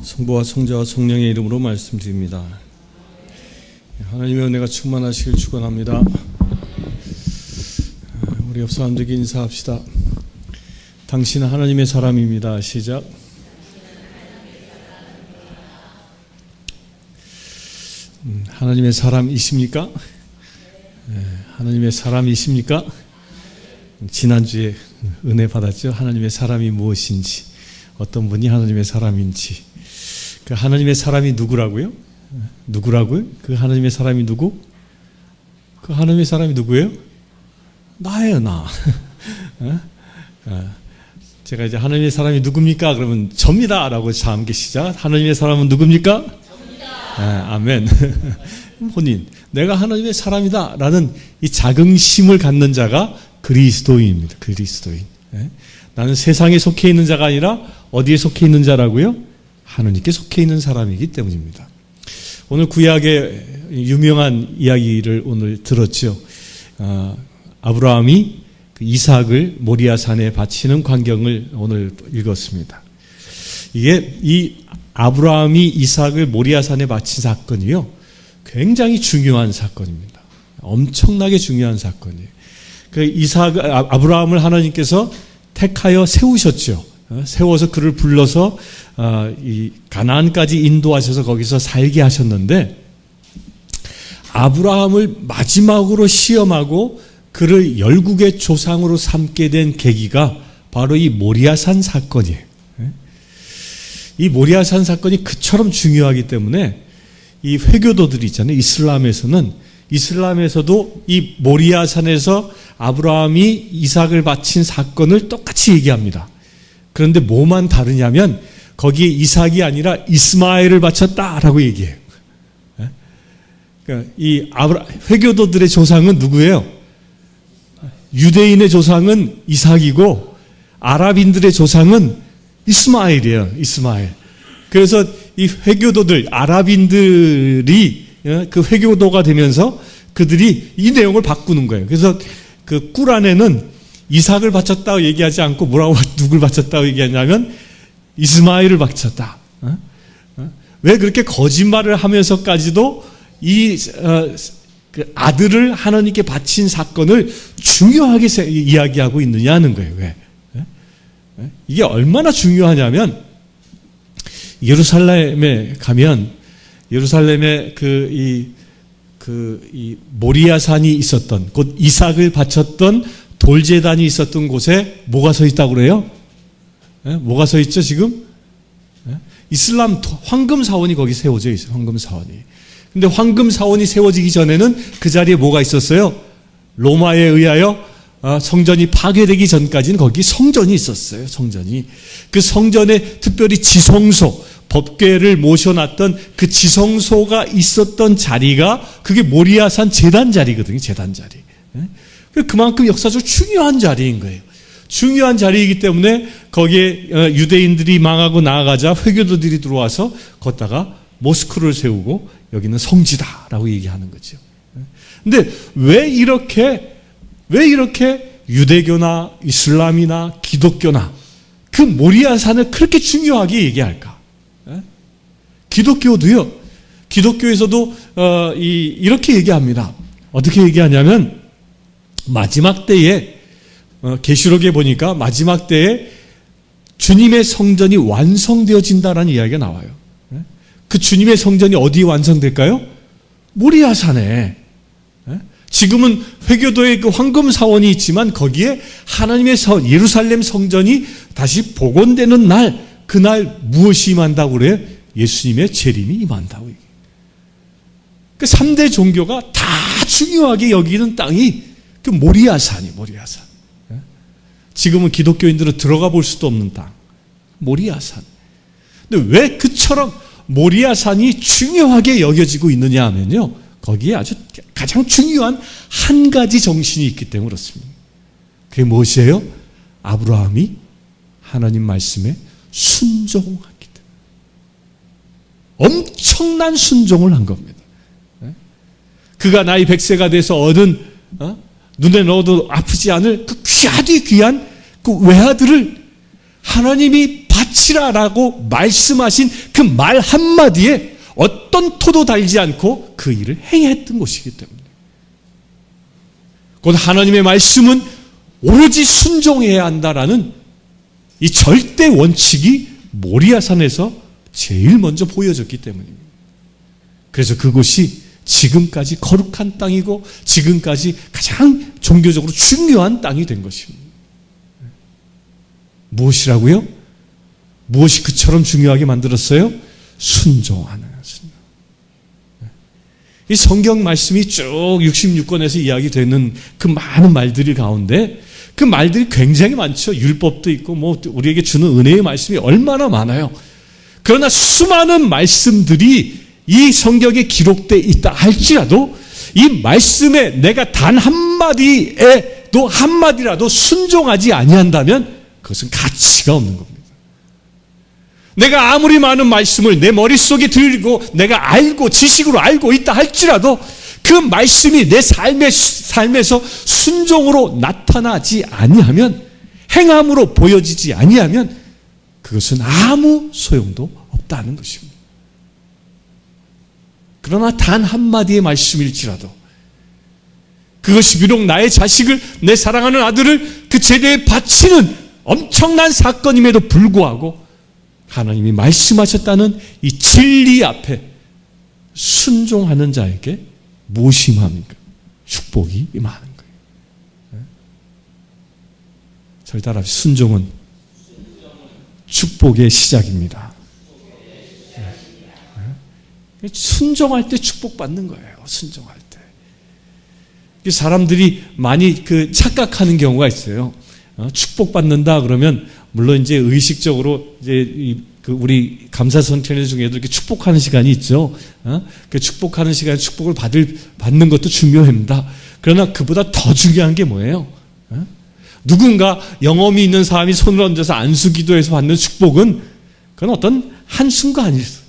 성부와 성자와 성령의 이름으로 말씀드립니다. 하나님의 은혜가 충만하시길 축원합니다. 우리 옆 사람들에게 인사합시다. 당신은 하나님의 사람입니다. 시작. 하나님의 사람이십니까? 하나님의 사람이십니까? 지난주에 은혜 받았죠. 하나님의 사람이 무엇인지, 어떤 분이 하나님의 사람인지. 그 하나님의 사람이 누구라고요? 누구라고요? 그 하나님의 사람이 누구? 그 하나님의 사람이 누구예요? 나예요, 나. 제가 이제 하나님의 사람이 누굽니까? 그러면 접니다 라고 다 함께 시작. 하나님의 사람은 누굽니까? 접니다. 아멘. 본인, 내가 하나님의 사람이다 라는 이 자긍심을 갖는 자가 그리스도인입니다. 그리스도인. 나는 세상에 속해 있는 자가 아니라 어디에 속해 있는 자라고요? 하나님께 속해 있는 사람이기 때문입니다. 오늘 구약의 유명한 이야기를 오늘 들었죠. 아브라함이 이삭을 모리아산에 바치는 광경을 오늘 읽었습니다. 이게 이 아브라함이 이삭을 모리아산에 바친 사건이요, 굉장히 중요한 사건입니다. 엄청나게 중요한 사건이에요. 그 아브라함을 하나님께서 택하여 세우셨죠. 세워서 그를 불러서 이 가나안까지 인도하셔서 거기서 살게 하셨는데, 아브라함을 마지막으로 시험하고 그를 열국의 조상으로 삼게 된 계기가 바로 이 모리아산 사건이에요. 이 모리아산 사건이 그처럼 중요하기 때문에 이 회교도들이 있잖아요. 이슬람에서도 이 모리아산에서 아브라함이 이삭을 바친 사건을 똑같이 얘기합니다. 그런데 뭐만 다르냐면 거기에 이삭이 아니라 이스마엘을 바쳤다라고 얘기해요. 그러니까 이 회교도들의 조상은 누구예요? 유대인의 조상은 이삭이고 아랍인들의 조상은 이스마엘이에요. 이스마엘. 그래서 이 회교도들, 아랍인들이 그 회교도가 되면서 그들이 이 내용을 바꾸는 거예요. 그래서 그 꾸란에는 이삭을 바쳤다고 얘기하지 않고 누굴 바쳤다고 얘기하냐면 이스마엘을 바쳤다. 왜 그렇게 거짓말을 하면서까지도 그 아들을 하나님께 바친 사건을 중요하게 이야기하고 있느냐는 거예요. 왜? 이게 얼마나 중요하냐면, 예루살렘에 가면 예루살렘에 이 모리아산이 있었던, 곧 이삭을 바쳤던 돌제단이 있었던 곳에 뭐가 서 있다고 그래요? 뭐가 서 있죠 지금? 이슬람 황금사원이 거기 세워져 있어요. 황금사원이. 근데 황금사원이 세워지기 전에는 그 자리에 뭐가 있었어요? 로마에 의하여 성전이 파괴되기 전까지는 거기 성전이 있었어요. 성전이. 그 성전에 특별히 지성소, 법궤를 모셔놨던 그 지성소가 있었던 자리가 그게 모리아산 제단 자리거든요. 제단 자리. 그만큼 역사적으로 중요한 자리인 거예요. 중요한 자리이기 때문에 거기에 유대인들이 망하고 나아가자 회교도들이 들어와서 걷다가 모스크를 세우고 여기는 성지다라고 얘기하는 거죠. 근데 왜 이렇게 유대교나 이슬람이나 기독교나 그 모리아산을 그렇게 중요하게 얘기할까? 기독교도요. 기독교에서도 이렇게 얘기합니다. 어떻게 얘기하냐면, 마지막 때에 계시록에 보니까 마지막 때에 주님의 성전이 완성되어진다라는 이야기가 나와요. 그 주님의 성전이 어디에 완성될까요? 모리아산에. 지금은 회교도의 그 황금사원이 있지만 거기에 하나님의 예루살렘 성전이 다시 복원되는 날, 그날 무엇이 임한다고 그래요? 예수님의 재림이 임한다고. 그 3대 종교가 다 중요하게 여기는 땅이 그 모리아산. 지금은 기독교인들은 들어가 볼 수도 없는 땅, 모리아산. 근데 왜 그처럼 모리아산이 중요하게 여겨지고 있느냐 하면요, 거기에 아주 가장 중요한 한 가지 정신이 있기 때문에 그렇습니다. 그게 무엇이에요? 아브라함이 하나님 말씀에 순종하기 때문에. 엄청난 순종을 한 겁니다. 그가 나이 100세가 돼서 얻은 눈에 넣어도 아프지 않을 그 귀하디 귀한 그 외아들을 하나님이 바쳐 바치라라고 말씀하신 그 말 한마디에 어떤 토도 달지 않고 그 일을 행했던 것이기 때문에 곧 하나님의 말씀은 오로지 순종해야 한다라는 이 절대 원칙이 모리아산에서 제일 먼저 보여졌기 때문입니다. 그래서 그곳이 지금까지 거룩한 땅이고 지금까지 가장 종교적으로 중요한 땅이 된 것입니다. 무엇이라고요? 무엇이 그처럼 중요하게 만들었어요? 순종하는 것입니다. 이 성경 말씀이 쭉 66권에서 이야기되는 그 많은 말들 가운데 그 말들이 굉장히 많죠. 율법도 있고 뭐 우리에게 주는 은혜의 말씀이 얼마나 많아요. 그러나 수많은 말씀들이 이 성경에 기록되어 있다 할지라도 이 말씀에 내가 단 한마디에도 한마디라도 순종하지 아니한다면 그것은 가치가 없는 겁니다. 내가 아무리 많은 말씀을 내 머릿속에 들고 내가 알고 지식으로 알고 있다 할지라도 그 말씀이 내 삶에서 순종으로 나타나지 아니하면 행함으로 보여지지 아니하면 그것은 아무 소용도 없다는 것입니다. 그러나 단 한마디의 말씀일지라도 그것이 비록 나의 자식을 내 사랑하는 아들을 그 제대에 바치는 엄청난 사건임에도 불구하고 하나님이 말씀하셨다는 이 진리 앞에 순종하는 자에게 무엇이 임합니까? 축복이 임하는 거예요. 저희 따라 순종은 축복의 시작입니다. 순종할 때 축복받는 거예요. 순종할 때. 사람들이 많이 착각하는 경우가 있어요. 축복받는다 그러면 물론 이제 의식적으로 이제 우리 감사선언 중에도 이렇게 축복하는 시간이 있죠. 그 축복하는 시간에 축복을 받는 것도 중요합니다. 그러나 그보다 더 중요한 게 뭐예요? 누군가 영험이 있는 사람이 손을 얹어서 안수기도해서 받는 축복은 그건 어떤 한순간이었어요.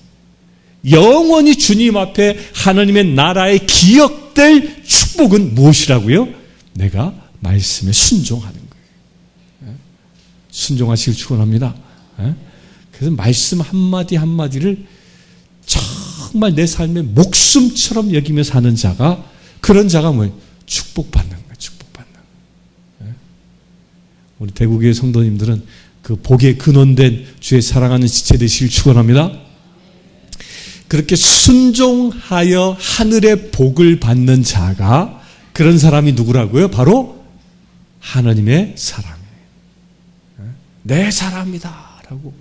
영원히 주님 앞에 하나님의 나라에 기억될 축복은 무엇이라고요? 내가 말씀에 순종하는 거예요. 순종하시길 축원합니다. 그래서 말씀 한마디 한마디를 정말 내 삶의 목숨처럼 여기며 사는 자가 그런 자가 뭐예요? 축복받는 거예요. 축복받는 거예요. 우리 대구교회 성도님들은 그 복의 근원된 주의 사랑하는 지체 되시길 축원합니다. 그렇게 순종하여 하늘의 복을 받는 자가 그런 사람이 누구라고요? 바로 하나님의 사람이에요. 내 사람이다 라고.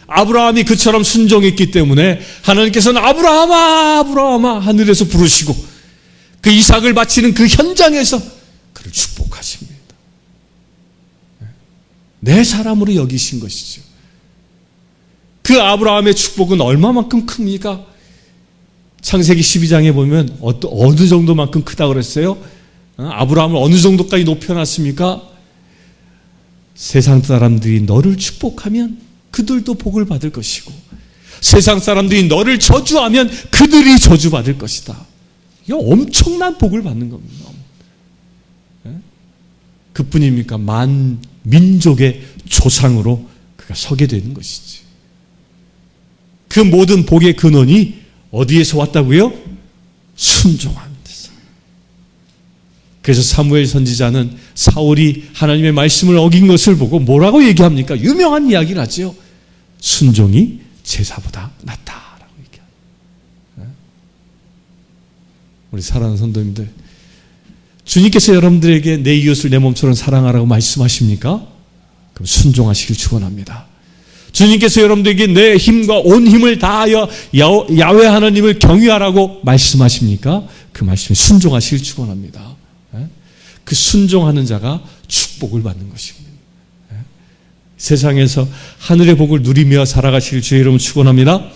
아브라함이 그처럼 순종했기 때문에 하나님께서는 아브라함아 아브라함아 하늘에서 부르시고 그 이삭을 바치는 그 현장에서 그를 축복하십니다. 내 사람으로 여기신 것이죠. 그 아브라함의 축복은 얼마만큼 큽니까? 창세기 12장에 보면 어느 정도만큼 크다고 그랬어요? 아브라함을 어느 정도까지 높여놨습니까? 세상 사람들이 너를 축복하면 그들도 복을 받을 것이고 세상 사람들이 너를 저주하면 그들이 저주받을 것이다. 이거 엄청난 복을 받는 겁니다. 그뿐입니까? 만민족의 조상으로 그가 서게 되는 것이지. 그 모든 복의 근원이 어디에서 왔다고요? 순종하는 데서. 그래서 사무엘 선지자는 사울이 하나님의 말씀을 어긴 것을 보고 뭐라고 얘기합니까? 유명한 이야기를 하죠. 순종이 제사보다 낫다라고 얘기합니다. 우리 사랑하는 성도님들, 주님께서 여러분들에게 내 이웃을 내 몸처럼 사랑하라고 말씀하십니까? 그럼 순종하시길 축원합니다. 주님께서 여러분들에게 내 힘과 온 힘을 다하여 야훼 하나님을 경외하라고 말씀하십니까? 그 말씀에 순종하시길 축원합니다. 그 순종하는 자가 축복을 받는 것입니다. 세상에서 하늘의 복을 누리며 살아가시길 주의 이름으로 축원합니다.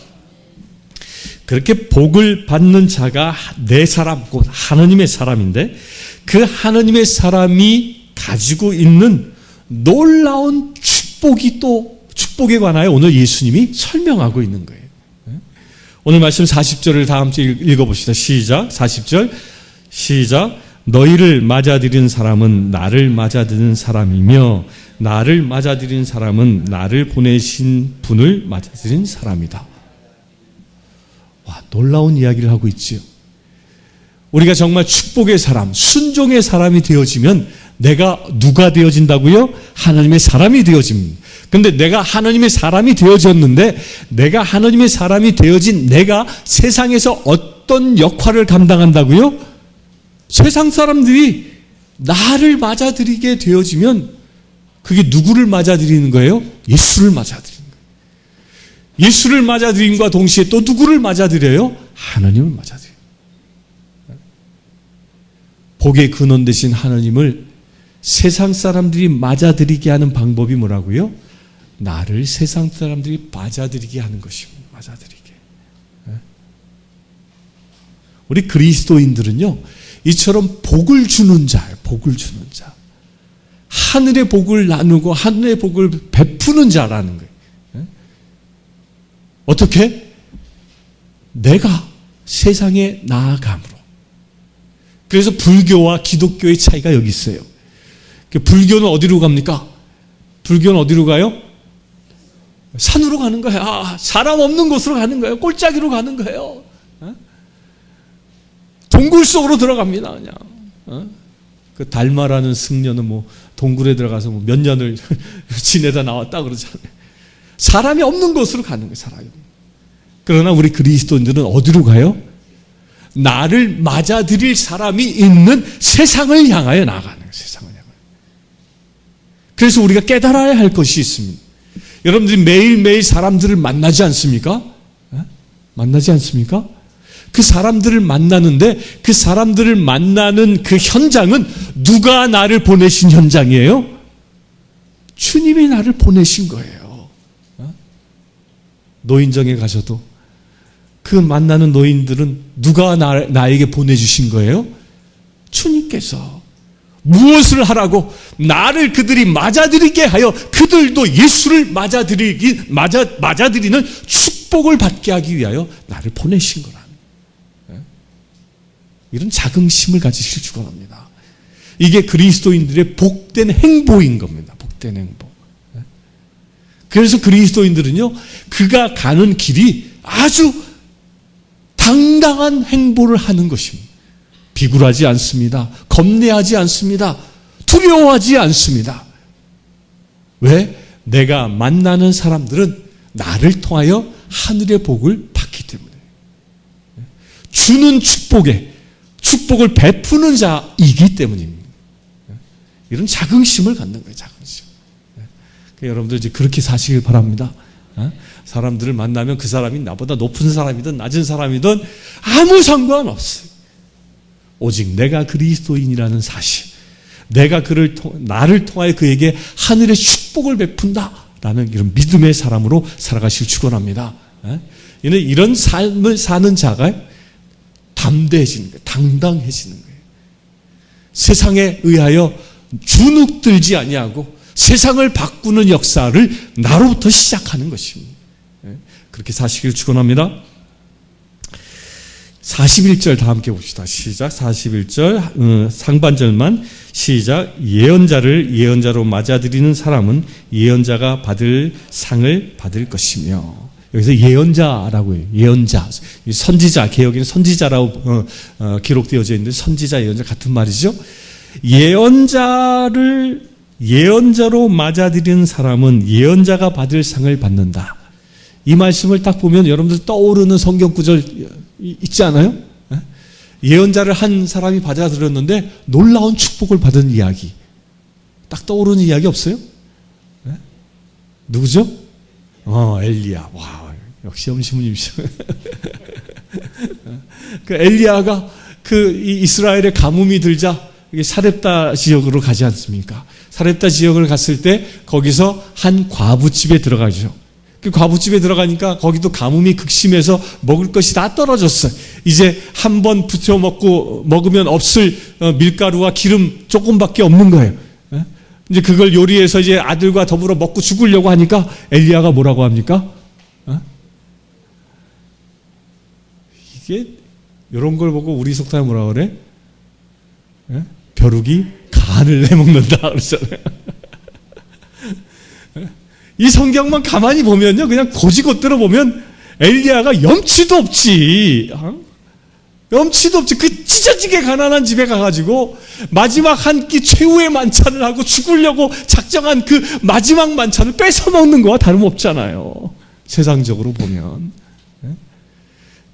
그렇게 복을 받는 자가 내 사람, 곧 하나님의 사람인데 그 하나님의 사람이 가지고 있는 놀라운 축복에 관하여 오늘 예수님이 설명하고 있는 거예요. 오늘 말씀 40절을 다 함께 읽어봅시다. 시작. 40절. 시작. 너희를 맞아들인 사람은 나를 맞아들인 사람이며 나를 맞아들인 사람은 나를 보내신 분을 맞아들인 사람이다. 와, 놀라운 이야기를 하고 있지요. 우리가 정말 축복의 사람, 순종의 사람이 되어지면 내가 누가 되어진다고요? 하나님의 사람이 되어집니다. 근데 내가 하나님의 사람이 되어졌는데 내가 하나님의 사람이 되어진 내가 세상에서 어떤 역할을 감당한다고요? 세상 사람들이 나를 맞아들이게 되어지면 그게 누구를 맞아들이는 거예요? 예수를 맞아들이는 거예요. 예수를 맞아들임과 동시에 또 누구를 맞아들여요? 하나님을 맞아들여요. 복의 근원 되신 하나님을 세상 사람들이 맞아들이게 하는 방법이 뭐라고요? 나를 세상 사람들이 맞아들이게 하는 것입니다. 맞아들이게. 우리 그리스도인들은요, 이처럼 복을 주는 자예요. 복을 주는 자. 하늘의 복을 나누고 하늘의 복을 베푸는 자라는 거예요. 어떻게? 내가 세상에 나아감으로. 그래서 불교와 기독교의 차이가 여기 있어요. 불교는 어디로 갑니까? 불교는 어디로 가요? 산으로 가는 거야. 사람 없는 곳으로 가는 거예요. 꼴짜기로 가는 거예요. 동굴 속으로 들어갑니다. 그냥. 그 달마라는 승려는 뭐 동굴에 들어가서 뭐 몇 년을 지내다 나왔다 그러잖아요. 사람이 없는 곳으로 가는 거예요. 사람이. 그러나 우리 그리스도인들은 어디로 가요? 나를 맞아들일 사람이 있는 세상을 향하여 나가는 거예요. 세상을 향하여. 그래서 우리가 깨달아야 할 것이 있습니다. 여러분들이 매일매일 사람들을 만나지 않습니까? 만나지 않습니까? 그 사람들을 만나는데 그 사람들을 만나는 그 현장은 누가 나를 보내신 현장이에요? 주님이 나를 보내신 거예요. 노인정에 가셔도 그 만나는 노인들은 누가 나에게 보내주신 거예요? 주님께서. 무엇을 하라고? 나를 그들이 맞아들이게 하여 그들도 예수를 맞아들이는 축복을 받게 하기 위하여 나를 보내신 거라. 이런 자긍심을 가지실 축원합니다. 이게 그리스도인들의 복된 행보인 겁니다. 복된 행보. 그래서 그리스도인들은요, 그가 가는 길이 아주 당당한 행보를 하는 것입니다. 비굴하지 않습니다. 겁내하지 않습니다. 두려워하지 않습니다. 왜? 내가 만나는 사람들은 나를 통하여 하늘의 복을 받기 때문에. 주는 축복을 베푸는 자이기 때문입니다. 이런 자긍심을 갖는 거예요. 자긍심. 여러분들 이제 그렇게 사시길 바랍니다. 사람들을 만나면 그 사람이 나보다 높은 사람이든 낮은 사람이든 아무 상관없어요. 오직 내가 그리스도인이라는 사실, 내가 나를 통하여 그에게 하늘의 축복을 베푼다라는 이런 믿음의 사람으로 살아가시길 축원합니다. 이런 삶을 사는 자가 담대해지는 거예요. 당당해지는 거예요. 세상에 의하여 주눅들지 아니하고 세상을 바꾸는 역사를 나로부터 시작하는 것입니다. 그렇게 사시길 축원합니다. 41절 다 함께 봅시다. 시작. 41절 상반절만 시작. 예언자를 예언자로 맞아들이는 사람은 예언자가 받을 상을 받을 것이며. 여기서 예언자라고 해요. 예언자. 선지자, 개혁에는 선지자라고 기록되어져 있는데 선지자, 예언자 같은 말이죠. 예언자로 맞아들이는 사람은 예언자가 받을 상을 받는다. 이 말씀을 딱 보면 여러분들 떠오르는 성경 구절 있지 않아요? 예언자를 한 사람이 받아들였는데 놀라운 축복을 받은 이야기. 딱 떠오르는 이야기 없어요? 누구죠? 엘리야. 와, 역시 엄시무님이시죠. 그 엘리야가 이 이스라엘의 가뭄이 들자 사렙다 지역으로 가지 않습니까? 사렙다 지역을 갔을 때 거기서 한 과부집에 들어가죠. 그 과부집에 들어가니까 거기도 가뭄이 극심해서 먹을 것이 다 떨어졌어요. 이제 한 번 부쳐 먹으면 없을 밀가루와 기름 조금밖에 없는 거예요. 이제 그걸 요리해서 이제 아들과 더불어 먹고 죽으려고 하니까 엘리야가 뭐라고 합니까? 이게 이런 걸 보고 우리 속담에 뭐라 그래? 벼룩이 간을 내먹는다 그러잖아요. 이 성경만 가만히 보면요, 그냥 고지곳대로 보면 엘리야가 염치도 없지. 염치도 없지. 그 찢어지게 가난한 집에 가가지고 마지막 한 끼 최후의 만찬을 하고 죽으려고 작정한 그 마지막 만찬을 뺏어 먹는 거와 다름없잖아요. 세상적으로 보면.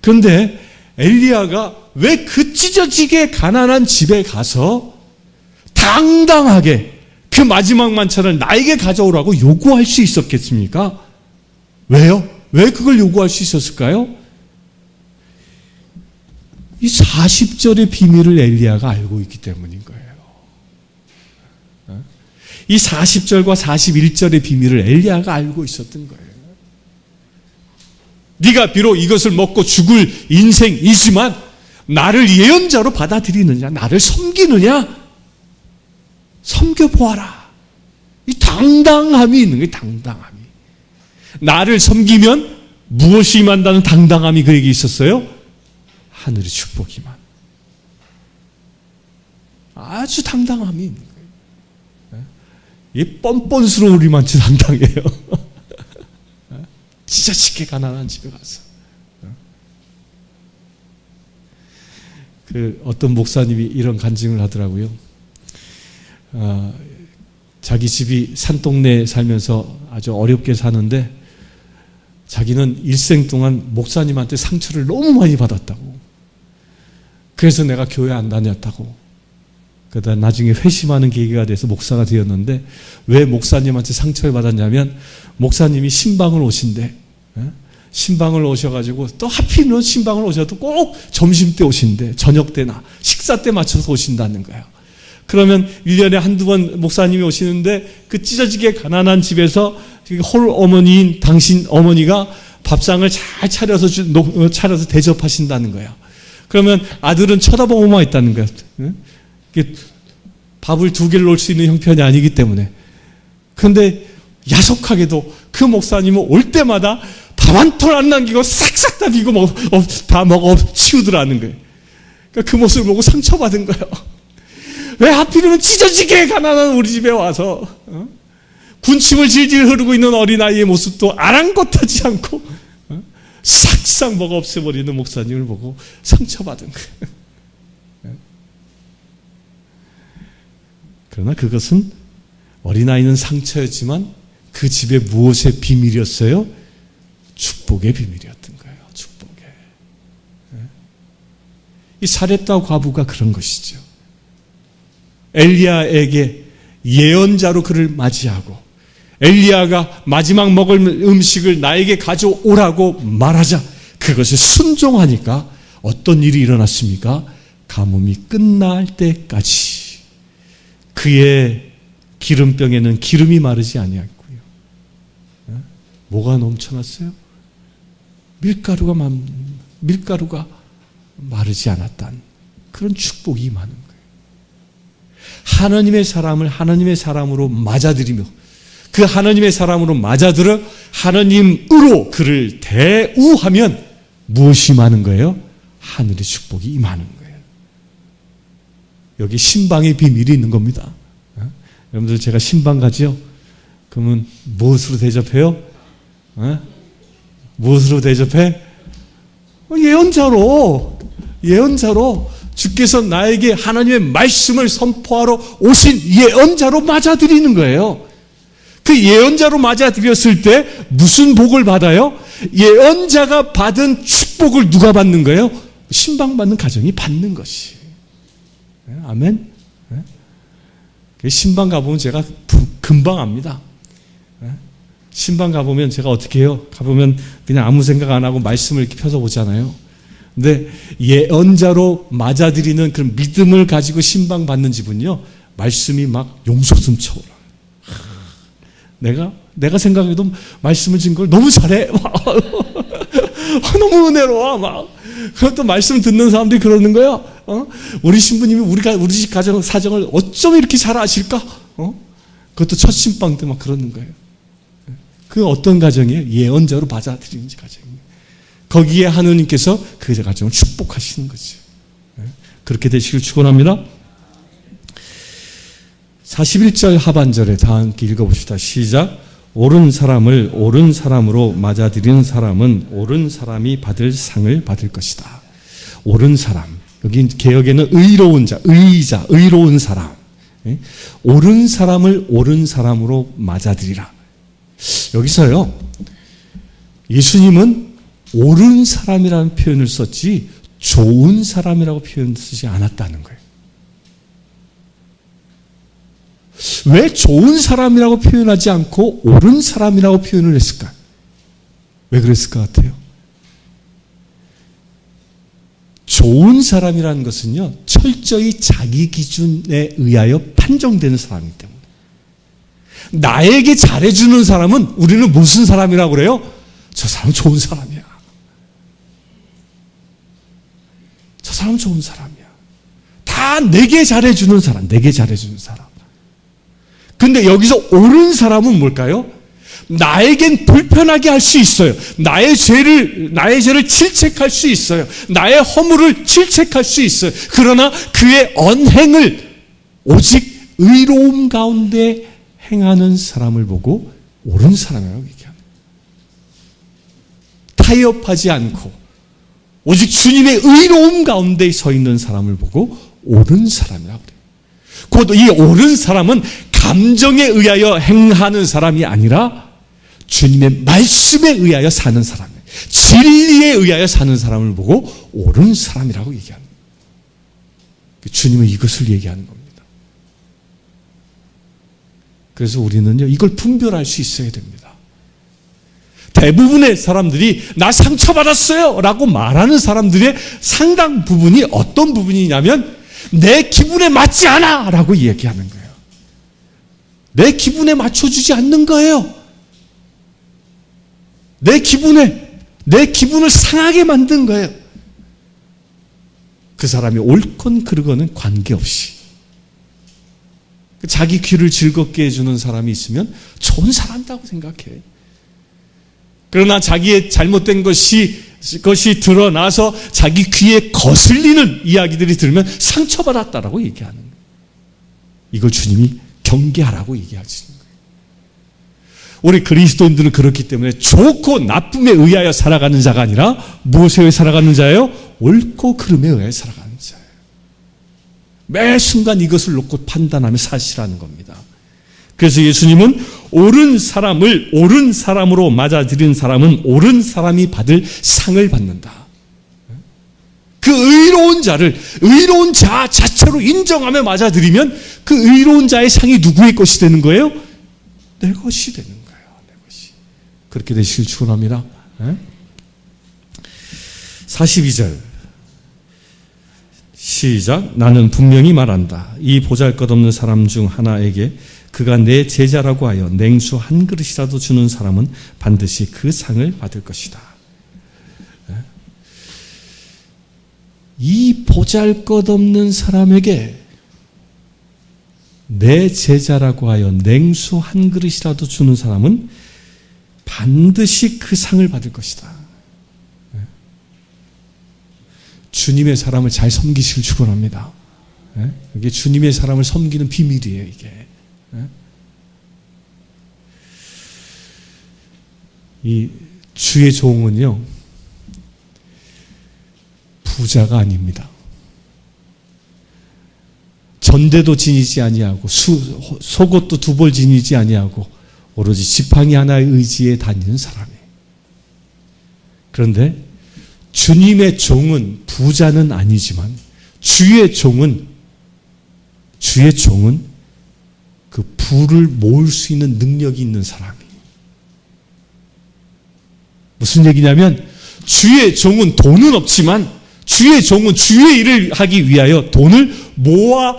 그런데 엘리야가 왜 그 찢어지게 가난한 집에 가서 당당하게 그 마지막 만찬을 나에게 가져오라고 요구할 수 있었겠습니까? 왜요? 왜 그걸 요구할 수 있었을까요? 이 40절의 비밀을 엘리야가 알고 있기 때문인 거예요. 이 40절과 41절의 비밀을 엘리야가 알고 있었던 거예요. 네가 비록 이것을 먹고 죽을 인생이지만 나를 예언자로 받아들이느냐, 나를 섬기느냐, 섬겨보아라. 이 당당함이 있는 거예요. 당당함이. 나를 섬기면 무엇이 임한다는 당당함이 그에게 있었어요? 하늘의 축복이 임한. 아주 당당함이 있는 거예요. 이 뻔뻔스러운 우리만치 당당해요. 찢어지게 가난한 집에 가서. 그 어떤 목사님이 이런 간증을 하더라고요. 자기 집이 산동네에 살면서 아주 어렵게 사는데 자기는 일생 동안 목사님한테 상처를 너무 많이 받았다고. 그래서 내가 교회 안 다녔다고. 그러다 나중에 회심하는 계기가 돼서 목사가 되었는데 왜 목사님한테 상처를 받았냐면 목사님이 신방을 오신대. 신방을 오셔가지고 또 하필이면 신방을 오셔도 꼭 점심때 오신대. 저녁 때나 식사 때 맞춰서 오신다는 거예요. 그러면 1년에 한두 번 목사님이 오시는데 그 찢어지게 가난한 집에서 홀 어머니인 당신 어머니가 밥상을 잘 차려서 대접하신다는 거예요. 그러면 아들은 쳐다보고만 있다는 거예요. 밥을 두 개를 놓을 수 있는 형편이 아니기 때문에. 그런데 야속하게도 그 목사님은 올 때마다 밥 한 톨 안 남기고 싹싹 다 비고 다 먹어 치우더라는 거예요. 그러니까 그 모습을 보고 상처받은 거예요. 왜 하필이면 찢어지게 가난한 우리 집에 와서 군침을 질질 흐르고 있는 어린아이의 모습도 아랑곳하지 않고 싹싹 먹어 없애버리는 목사님을 보고 상처받은 거예요. 그러나 그것은 어린아이는 상처였지만 그 집에 무엇의 비밀이었어요? 축복의 비밀이었던 거예요. 축복의. 이 사렙다 과부가 그런 것이죠. 엘리야에게 예언자로 그를 맞이하고 엘리야가 마지막 먹을 음식을 나에게 가져오라고 말하자 그것에 순종하니까 어떤 일이 일어났습니까? 가뭄이 끝날 때까지 그의 기름병에는 기름이 마르지 아니했고요. 뭐가 넘쳐났어요? 밀가루가 마르지 않았다는 그런 축복이 임하는 거예요. 하나님의 사람을 하나님의 사람으로 맞아들이며 그 하나님의 사람으로 맞아들어 하나님으로 그를 대우하면 무엇이 임하는 거예요? 하늘의 축복이 임하는 거예요. 여기 신방의 비밀이 있는 겁니다. 여러분들 제가 신방 가죠? 그러면 무엇으로 대접해요? 무엇으로 대접해? 예언자로 주께서 나에게 하나님의 말씀을 선포하러 오신 예언자로 맞아들이는 거예요. 그 예언자로 맞아들였을 때 무슨 복을 받아요? 예언자가 받은 축복을 누가 받는 거예요? 신방받는 가정이 받는 것이. 아멘? 신방 가보면 제가 금방 압니다. 신방 가보면 제가 어떻게 해요? 가보면 그냥 아무 생각 안 하고 말씀을 이렇게 펴서 보잖아요. 근데 예언자로 맞아들이는 그런 믿음을 가지고 신방 받는 집은요, 말씀이 막 용솟음 차오라. 내가 생각해도 말씀을 진 걸 너무 잘해. 너무 은혜로워. 막. 그것도 말씀 듣는 사람들이 그러는 거야. 우리 신부님이 우리 집 가정 사정을 어쩜 이렇게 잘 아실까? 그것도 첫 신방 때 막 그러는 거예요. 그 어떤 가정이에요? 예언자로 받아들이는 가정이에요. 거기에 하느님께서 그 가정을 축복하시는 거죠. 그렇게 되시길 축원합니다. 41절 하반절에 다 함께 읽어봅시다. 시작. 옳은 사람을 옳은 사람으로 맞아들이는 사람은 옳은 사람이 받을 상을 받을 것이다. 옳은 사람. 여기 개역에는 의로운 자, 의자, 의로운 사람. 옳은 사람을 옳은 사람으로 맞아들이라. 여기서요, 예수님은 옳은 사람이라는 표현을 썼지 좋은 사람이라고 표현 쓰지 않았다는 거예요. 왜 좋은 사람이라고 표현하지 않고 옳은 사람이라고 표현을 했을까? 왜 그랬을 것 같아요? 좋은 사람이라는 것은요, 철저히 자기 기준에 의하여 판정되는 사람이기 때문에. 나에게 잘해주는 사람은 우리는 무슨 사람이라고 그래요? 저 사람은 좋은 사람이야. 저 사람은 좋은 사람이야. 다 내게 잘해주는 사람, 내게 잘해주는 사람. 근데 여기서 옳은 사람은 뭘까요? 나에겐 불편하게 할 수 있어요. 나의 죄를 질책할 수 있어요. 나의 허물을 질책할 수 있어요. 그러나 그의 언행을 오직 의로움 가운데 행하는 사람을 보고 옳은 사람이라고 얘기합니다. 타협하지 않고 오직 주님의 의로움 가운데 서 있는 사람을 보고 옳은 사람이라고 그래요. 곧 이 옳은 사람은 감정에 의하여 행하는 사람이 아니라 주님의 말씀에 의하여 사는 사람이에요. 진리에 의하여 사는 사람을 보고 옳은 사람이라고 얘기합니다. 주님은 이것을 얘기하는 겁니다. 그래서 우리는요, 이걸 분별할 수 있어야 됩니다. 대부분의 사람들이 나 상처받았어요 라고 말하는 사람들의 상당 부분이 어떤 부분이냐면 내 기분에 맞지 않아 라고 얘기하는 거예요. 내 기분에 맞춰주지 않는 거예요. 내 기분을 상하게 만든 거예요. 그 사람이 옳건 그르건은 관계없이 자기 귀를 즐겁게 해주는 사람이 있으면 좋은 사람이라고 생각해. 그러나 자기의 잘못된 것이 드러나서 자기 귀에 거슬리는 이야기들이 들으면 상처받았다라고 얘기하는 거예요. 이걸 주님이 경계하라고 얘기하시는 거예요. 우리 그리스도인들은 그렇기 때문에 좋고 나쁨에 의하여 살아가는 자가 아니라 무엇에 의해 살아가는 자예요? 옳고 그름에 의하여 살아가는 자예요. 매 순간 이것을 놓고 판단하며 사시라는 겁니다. 그래서 예수님은 옳은 사람을 옳은 사람으로 맞아들인 사람은 옳은 사람이 받을 상을 받는다. 그 의로운 자를 의로운 자 자체로 인정하며 맞아들이면 그 의로운 자의 상이 누구의 것이 되는 거예요? 내 것이 되는 거예요. 내 것이. 그렇게 되시길 축원합니다. 42절 시작. 나는 분명히 말한다. 이 보잘것없는 사람 중 하나에게 그가 내 제자라고 하여 냉수 한 그릇이라도 주는 사람은 반드시 그 상을 받을 것이다. 이 보잘것없는 사람에게 내 제자라고 하여 냉수 한 그릇이라도 주는 사람은 반드시 그 상을 받을 것이다. 주님의 사람을 잘 섬기시길 축원합니다. 이게 주님의 사람을 섬기는 비밀이에요. 이게 이 주의 종은요, 부자가 아닙니다. 전대도 지니지 아니하고 속옷도 두 벌 지니지 아니하고 오로지 지팡이 하나의 의지에 다니는 사람이에요. 그런데 주님의 종은 부자는 아니지만 주의 종은 그 부를 모을 수 있는 능력이 있는 사람이에요. 무슨 얘기냐면 주의 종은 돈은 없지만 주의 종은 주의 일을 하기 위하여 돈을 모아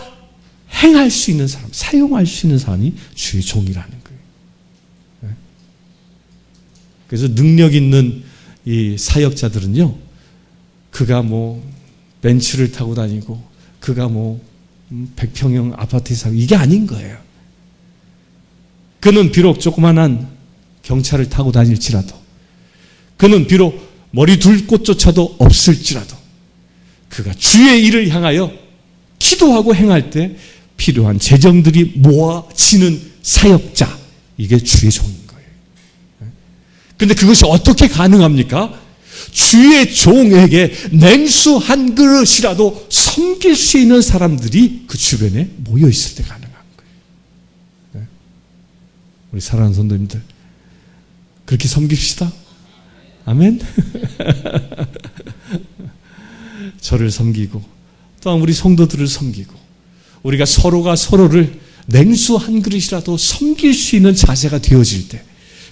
행할 수 있는 사람, 사용할 수 있는 사람이 주의 종이라는 거예요. 그래서 능력 있는 이 사역자들은요, 그가 뭐 벤츠를 타고 다니고 그가 뭐 100평형 아파트에 살고 이게 아닌 거예요. 그는 비록 조그만한 경차를 타고 다닐지라도, 그는 비록 머리 둘 곳조차도 없을지라도, 그가 주의 일을 향하여 기도하고 행할 때 필요한 재정들이 모아지는 사역자, 이게 주의 종인 거예요. 그런데 그것이 어떻게 가능합니까? 주의 종에게 냉수 한 그릇이라도 섬길 수 있는 사람들이 그 주변에 모여 있을 때 가능한 거예요. 우리 사랑하는 성도님들, 그렇게 섬깁시다. 아멘. 저를 섬기고 또한 우리 성도들을 섬기고 우리가 서로가 서로를 냉수 한 그릇이라도 섬길 수 있는 자세가 되어질 때,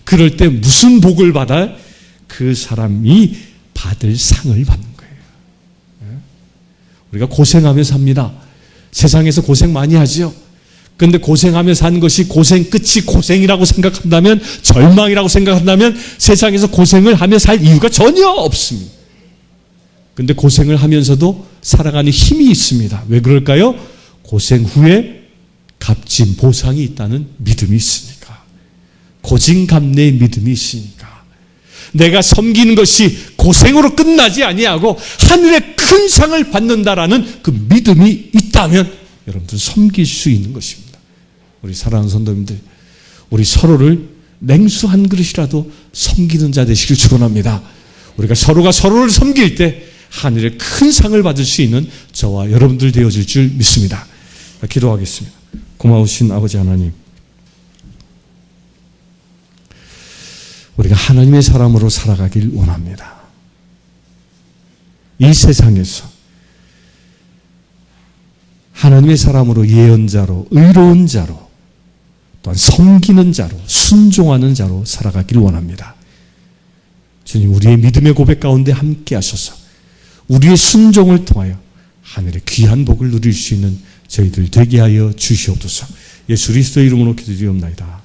그럴 때 무슨 복을 받아? 그 사람이 받을 상을 받는 거예요. 우리가 고생하며 삽니다. 세상에서 고생 많이 하죠. 그런데 고생하며 사는 것이 고생 끝이 고생이라고 생각한다면, 절망이라고 생각한다면 세상에서 고생을 하며 살 이유가 전혀 없습니다. 그런데 고생을 하면서도 살아가는 힘이 있습니다. 왜 그럴까요? 고생 후에 값진 보상이 있다는 믿음이 있으니까. 고진감래의 믿음이 있으니까. 내가 섬기는 것이 고생으로 끝나지 아니하고 하늘의 큰 상을 받는다라는 그 믿음이 있다면 여러분들 섬길 수 있는 것입니다. 우리 사랑하는 성도님들, 우리 서로를 냉수 한 그릇이라도 섬기는 자 되시길 축원합니다. 우리가 서로가 서로를 섬길 때 하늘의 큰 상을 받을 수 있는 저와 여러분들 되어질 줄 믿습니다. 기도하겠습니다. 고마우신 아버지 하나님, 우리가 하나님의 사람으로 살아가길 원합니다. 이 세상에서 하나님의 사람으로, 예언자로, 의로운 자로, 또한 섬기는 자로, 순종하는 자로 살아가길 원합니다. 주님, 우리의 믿음의 고백 가운데 함께 하셔서 우리의 순종을 통하여 하늘의 귀한 복을 누릴 수 있는 저희들 되게 하여 주시옵소서. 예수 그리스도의 이름으로 기도드리옵나이다.